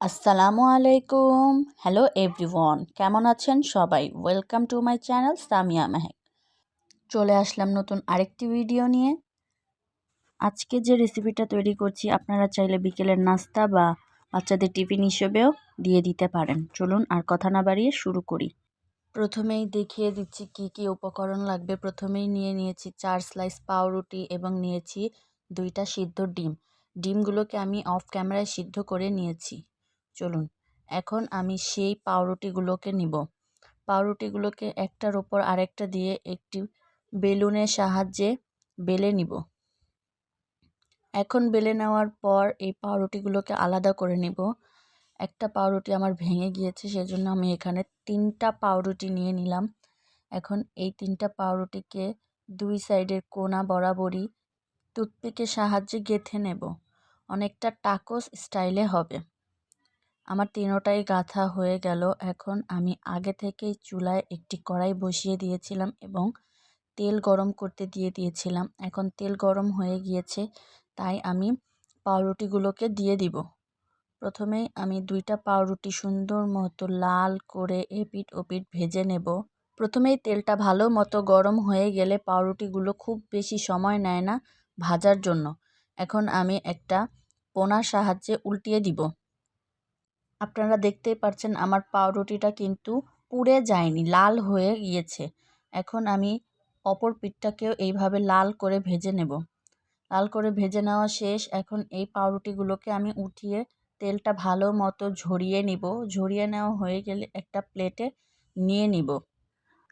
আসসালামু আলাইকুম। Hello everyone, কেমন আছেন সবাই? Welcome to my channel Samia Mehak. চলে আসলাম নতুন আরেকটি ভিডিও নিয়ে। আজকে যে রেসিপিটা তৈরি করছি আপনারা চাইলে বিকেলের নাস্তা বা বাচ্চাদের টিফিন হিসেবেও দিয়ে দিতে পারেন। চলুন আর কথা না বাড়িয়ে শুরু করি। প্রথমেই দেখিয়ে দিচ্ছি কি কি উপকরণ লাগবে। প্রথমেই নিয়েছি 4 স্লাইস পাউরুটি এবং নিয়েছি 2টা সিদ্ধ ডিম। ডিমগুলোকে আমি অফ ক্যামেরায় সিদ্ধ করে নিয়েছি। চলুন এখন আমি সেই পাউরুটিগুলোকে নিব। পাউরুটিগুলোকে একটার ওপর আরেকটা দিয়ে একটি বেলুনের সাহায্যে বেলে নিব। এখন বেলে নেওয়ার পর এই পাউরুটিগুলোকে আলাদা করে নিব। একটা পাউরুটি আমার ভেঙে গিয়েছে, সেজন্য আমি এখানে 3টা পাউরুটি নিয়ে নিলাম। এখন এই 3টা পাউরুটিকে 2 সাইডের কোণা বরাবরই টুথপিকের সাহায্যে গেঁথে নেব। অনেকটা টাকোস স্টাইলে হবে। আমার তিনোটাই গাঁথা হয়ে গেল। এখন আমি আগে থেকেই চুলায় একটি কড়াই বসিয়ে দিয়েছিলাম এবং তেল গরম করতে দিয়ে দিয়েছিলাম। এখন তেল গরম হয়ে গিয়েছে, তাই আমি পাউরুটিগুলোকে দিয়ে দিব। প্রথমেই আমি 2টা পাউরুটি সুন্দর মতো লাল করে এপিঠ ওপিঠ ভেজে নেব। প্রথমেই তেলটা ভালো মতো গরম হয়ে গেলে পাউরুটিগুলো খুব বেশি সময় নেয় না ভাজার জন্য। এখন আমি একটা পোনার সাহায্যে উল্টিয়ে দিব। আপনারা দেখতেই পাচ্ছেন আমার পাউরুটিটা কিন্তু পুড়ে যায়নি, লাল হয়ে গিয়েছে। এখন আমি অপর পিঠটাকেও এইভাবে লাল করে ভেজে নেব। লাল করে ভেজে নেওয়া শেষ। এখন এই পাউরুটিগুলোকে আমি উঠিয়ে তেলটা ভালো মতো ঝরিয়ে নিব। ঝরিয়ে নেওয়া হয়ে গেলে একটা প্লেটে নিয়ে নিব।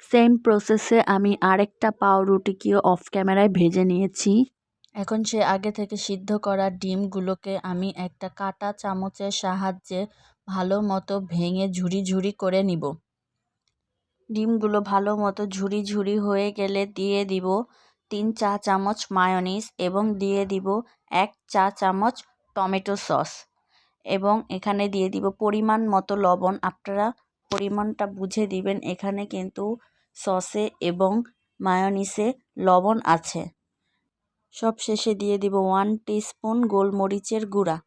সেম প্রসেসে আমি আরেকটা পাউরুটিকেও অফ ক্যামেরায় ভেজে নিয়েছি। এখন সে আগে থেকে সিদ্ধ করা ডিমগুলোকে আমি একটা কাঁটা চামচের সাহায্যে ভালো মতো ভেঙে ঝুরি ঝুরি করে নিব। ডিমগুলো ভালো মতো ঝুরি ঝুরি হয়ে গেলে দিয়ে দিব 3 চা চামচ মায়োনিজ এবং দিয়ে দিব 1 চা চামচ টমেটো সস এবং এখানে দিয়ে দিব পরিমাণ মতো লবণ। আপনারা পরিমাণটা বুঝে দিবেন, এখানে কিন্তু সসে এবং মায়োনিজে লবণ আছে। সব শেষে দিয়ে দিব 1 টিস্পুন গোলমরিচের গুঁড়া।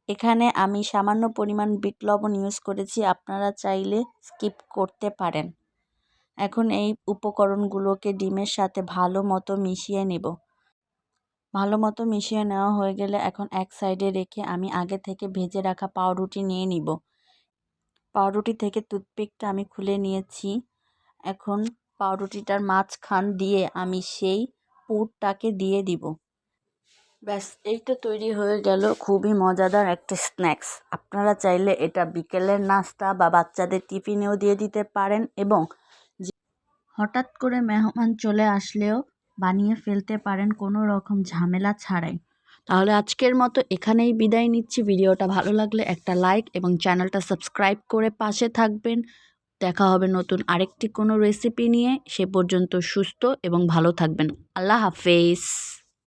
এখানে আমি সামান্য পরিমাণ বিট লবণ ইউজ করেছি, আপনারা চাইলে স্কিপ করতে পারেন। এখন এই উপকরণগুলোকে ডিমের সাথে ভালো মতো মিশিয়ে নেব। ভালো মতো মিশিয়ে নেওয়া হয়ে গেলে এখন এক সাইডে রেখে আমি আগে থেকে ভেজে রাখা পাউরুটি নিয়ে নিব। পাউরুটি থেকে টুথপিকটা আমি খুলে নিয়েছি। এখন পাউরুটিটার মাঝখান দিয়ে আমি সেই পুরটাকে দিয়ে দিব। ব্যাস, এই তো তৈরি হয়ে গেল খুবই মজাদার একটা স্ন্যাক্স। আপনারা চাইলে এটা বিকেলের নাস্তা বা বাচ্চাদের টিফিনেও দিয়ে দিতে পারেন এবং হঠাৎ করে মেহমান চলে আসলেও বানিয়ে ফেলতে পারেন কোনো রকম ঝামেলা ছাড়াই। তাহলে আজকের মতো এখানেই বিদায় নিচ্ছি। ভিডিওটা ভালো লাগলে একটা লাইক এবং চ্যানেলটা সাবস্ক্রাইব করে পাশে থাকবেন। দেখা হবে নতুন আরেকটি কোনো রেসিপি নিয়ে। সে পর্যন্ত সুস্থ এবং ভালো থাকবেন। আল্লাহ হাফেজ।